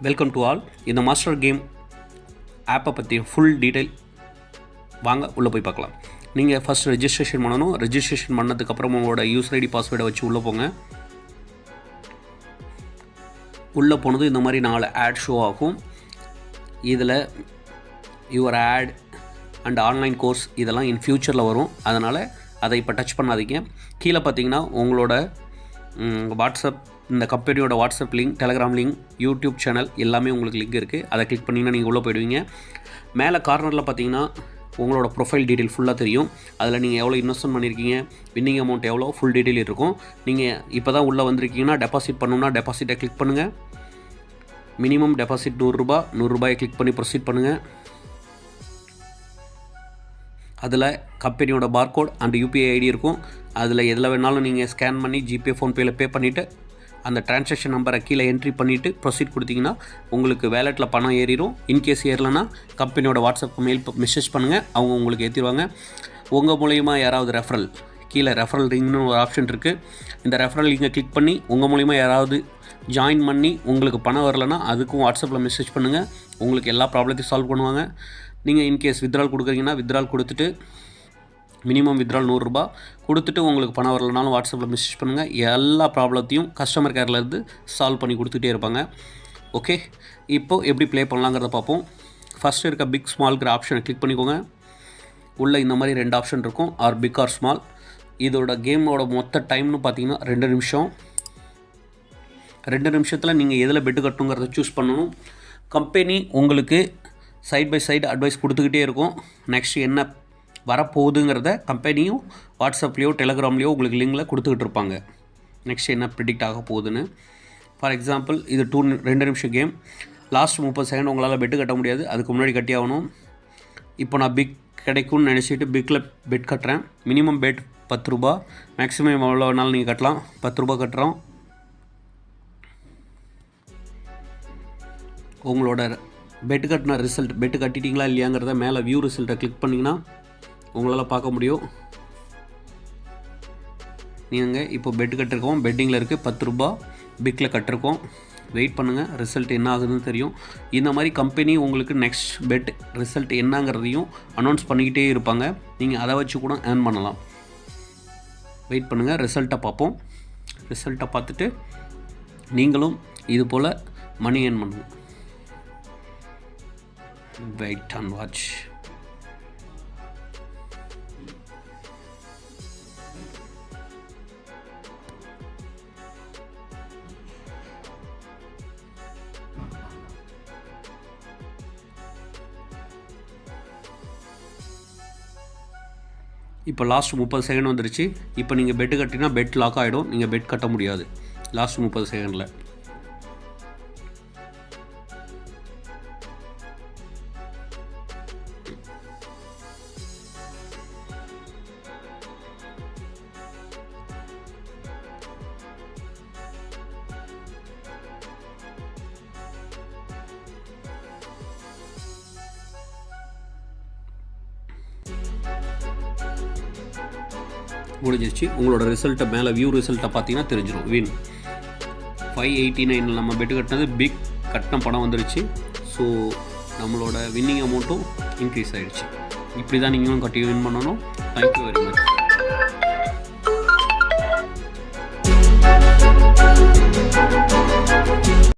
Welcome to all. இந்த master game ஆப்பை பற்றி ஃபுல் டீட்டெயில் வாங்க உள்ளே போய் பார்க்கலாம். நீங்கள் ஃபஸ்ட் ரெஜிஸ்ட்ரேஷன் பண்ணணும். ரெஜிஸ்ட்ரேஷன் பண்ணதுக்கப்புறம் உங்களோட யூசர் ஐடி பாஸ்வேர்டை வச்சு உள்ளே போங்க. உள்ளே போனது இந்த மாதிரி 4 ஆட் ஷோ ஆகும். இதில் your ad and online course இதெல்லாம் இன் ஃப்யூச்சரில் வரும். அதனால் அதை இப்போ டச் பண்ணாதீங்க. கீழே பார்த்தீங்கன்னா உங்களோட வாட்ஸ்அப், இந்த கம்பெனியோட WhatsApp link, Telegram link, YouTube channel எல்லாமே உங்களுக்கு லிங்க் இருக்குது. அதை கிளிக் பண்ணிங்கன்னா நீங்கள் உள்ளே போயிடுவீங்க. மேலே கார்னரில் பார்த்தீங்கன்னா உங்களோட ப்ரொஃபைல் டீட்டெயில் ஃபுல்லாக தெரியும். அதில் நீங்கள் எவ்வளோ இன்வெஸ்ட்மெண்ட் பண்ணியிருக்கீங்க, வின்னிங் அமௌண்ட் எவ்வளோ, ஃபுல் டீட்டெயில் இருக்கும். நீங்கள் இப்போ தான் உள்ளே வந்திருக்கீங்கன்னா டெபாசிட் பண்ணணும்னா டெபாசிட்டை கிளிக் பண்ணுங்கள். மினிமம் டெபாசிட் ₹100 கிளிக் பண்ணி ப்ரொசீட் பண்ணுங்கள். அதில் கம்பெனியோட பார்கோட் அண்ட் யூபிஐ ஐடி இருக்கும். அதில் எதில் வேணாலும் நீங்கள் ஸ்கேன் பண்ணி ஜிபே, ஃபோன்பேயில் பே பண்ணிவிட்டு அந்த டிரான்சாக்ஷன் நம்பரை கீழே என்ட்ரி பண்ணிவிட்டு ப்ரொசீட் கொடுத்தீங்கன்னா உங்களுக்கு வேலெட்டில் பணம் ஏறிடும். இன்கேஸ் ஏறலைன்னா கம்பெனியோட வாட்ஸ்அப் மெசேஜ் பண்ணுங்கள், அவங்க உங்களுக்கு ஏற்றிடுவாங்க. உங்கள் மூலிமா யாராவது ரெஃபரல், கீழே ரெஃபரல் லிங்க்னு ஒரு ஆப்ஷன் இருக்குது. இந்த ரெஃபரல் லிங்கை கிளிக் பண்ணி உங்கள் மூலிமா யாராவது ஜாயின் பண்ணி உங்களுக்கு பணம் வரலைன்னா அதுக்கும் வாட்ஸ்அப்பில் மெசேஜ் பண்ணுங்கள். உங்களுக்கு எல்லா ப்ராப்ளத்தையும் சால்வ் பண்ணுவாங்க. நீங்கள் இன்கேஸ் வித்ட்ரால் கொடுக்குறீங்கன்னா வித்ட்ரால் கொடுத்துட்டு மினிமம் வித்ட்ரால் ₹100 கொடுத்துட்டு உங்களுக்கு பணம் வரலனாலும் வாட்ஸ்அப்பில் மெசேஜ் பண்ணுங்கள். எல்லா ப்ராப்ளத்தையும் கஸ்டமர் கேர்லேருந்து சால்வ் பண்ணி கொடுத்துட்டே இருப்பாங்க. ஓகே, இப்போது எப்படி ப்ளே பண்ணலாங்கிறத பார்ப்போம். ஃபஸ்ட்டு இருக்க பிக் ஸ்மால்ங்கிற ஆப்ஷனை கிளிக் பண்ணிக்கோங்க. உள்ளே இந்த மாதிரி 2 ஆப்ஷன் இருக்கும், ஆர் பிக் ஆர் ஸ்மால். இதோட கேமோட மொத்த டைம்னு பார்த்தீங்கன்னா 2 நிமிஷம். 2 நிமிஷத்தில் நீங்கள் எதில் பெட்டு கட்டணுங்கிறத சூஸ் பண்ணணும். கம்பெனி உங்களுக்கு சைட் பை சைடு அட்வைஸ் கொடுத்துக்கிட்டே இருக்கும். நெக்ஸ்ட் என்ன வரப்போகுதுங்கிறத கம்பெனியும் வாட்ஸ்அப்லேயோ டெலகிராம்லேயோ உங்களுக்கு லிங்கில் கொடுத்துக்கிட்டு இருப்பாங்க. நெக்ஸ்ட் என்ன ப்ரிடிக்ட் ஆக போகுதுன்னு. ஃபார் எக்ஸாம்பிள் இது 2 நிமிஷம் கேம். லாஸ்ட் 30 செகண்ட் உங்களால் பெட்டு கட்ட முடியாது, அதுக்கு முன்னாடி கட்டி ஆகணும். இப்போ நான் பிக் கிடைக்கும்னு நினச்சிட்டு பிக்கில் பெட் கட்டுறேன். மினிமம் பெட் ₹10, மேக்ஸிமம் எவ்வளோ வேணாலும் நீங்கள் கட்டலாம். ₹10 கட்டுறோம். உங்களோட பெட்டு கட்டின ரிசல்ட், பெட்டு கட்டிட்டீங்களா இல்லையாங்கிறத மேலே வியூ ரிசல்ட்டை கிளிக் பண்ணிங்கன்னா உங்களால் பார்க்க முடியும். நீங்கள் இப்போ பெட்டு கட்டிருக்கோம், பெட்டிங்கில் இருக்குது ₹10, பிக்கில் கட்டிருக்கோம். வெயிட் பண்ணுங்கள், ரிசல்ட் என்ன ஆகுதுன்னு தெரியும். இந்த மாதிரி கம்பெனி உங்களுக்கு நெக்ஸ்ட் பெட் ரிசல்ட் என்னங்கிறதையும் அனௌன்ஸ் பண்ணிக்கிட்டே இருப்பாங்க. நீங்கள் அதை வச்சு கூட ஏர்ன் பண்ணலாம். வெயிட் பண்ணுங்கள், ரிசல்ட்டை பார்ப்போம். ரிசல்ட்டை பார்த்துட்டு நீங்களும் இது போல் மணி ஏர்ன் பண்ணுங்கள். Wait and watch. இப்போ லாஸ்ட் 30 செகண்ட் வந்துருச்சு. இப்போ நீங்கள் பெட்டு கட்டினா பெட் லாக் ஆகிடும். நீங்கள் பெட் கட்ட முடியாது லாஸ்ட் 30 செகண்டில். முடிஞ்சிருச்சு. உங்களோட ரிசல்ட்டை மேலே வியூ ரிசல்ட்டை பார்த்தீங்கன்னா தெரிஞ்சிடும். வின் 589 நம்ம பெட்டு கட்டினது பிக் கட்டின பணம் வந்துருச்சு. ஸோ நம்மளோட வின்னிங் அமௌண்ட்டும் இன்க்ரீஸ் ஆகிடுச்சு. இப்படி தான் நீங்களும் கட்டி வின் பண்ணணும். Thank you very much.